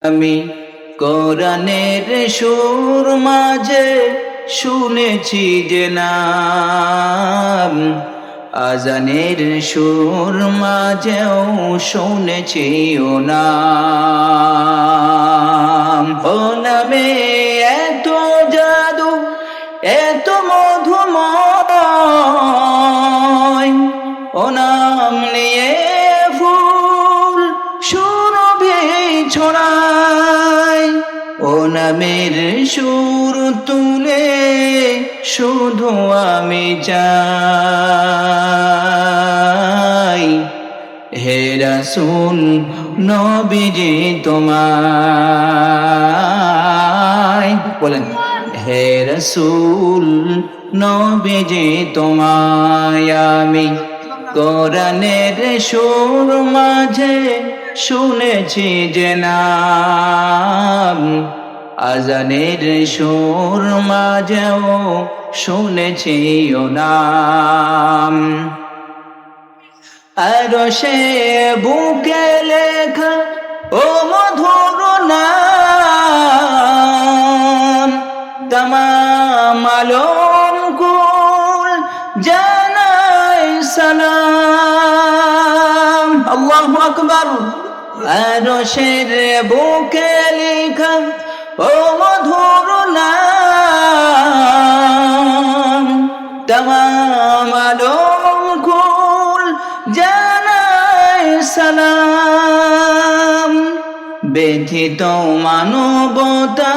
আমি কোরআনের সুর মাঝে শুনেছি যে নাম, আজানের সুর মাঝেও শুনেছি ও নাম। ও নামে এত জাদু, এত মধুময়, ও নাম নিয়ে ফুল সুরভি ছড়ায়। ও নামের সুর তুলে শুধু আমি চাই, হে রাসূল নবীজি তোমায় বলেন, হে রাসূল নবীজি তোমায় আমি কোরআনের সুর মাঝে শুনেছি যে নাম, আজানের সুর মাঝেও শুনেছি ও নাম। আরশে বুকে লেখা ও মধুর নাম, তামাম আলম কুল জানাই সালাম। আল্লাহু আকবার। আরশের বুকে লেখা ও মধুর নাম, তামাম আলম কুল জানাই সালাম। ব্যথিত মানবতা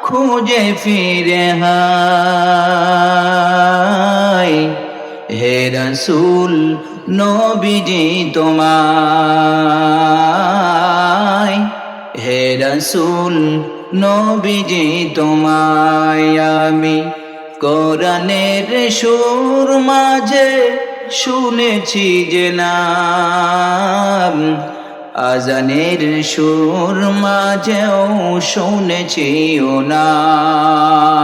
খুঁজে ফিরে হায়, হে রাসূল নবীজি তোমায়, হে রাসূল নবীজি তোমায় আমি কোরআনের সুর মাঝে শুনেছি যে নাম, আজানের সুর মাঝেও শুনেছি ও নাম।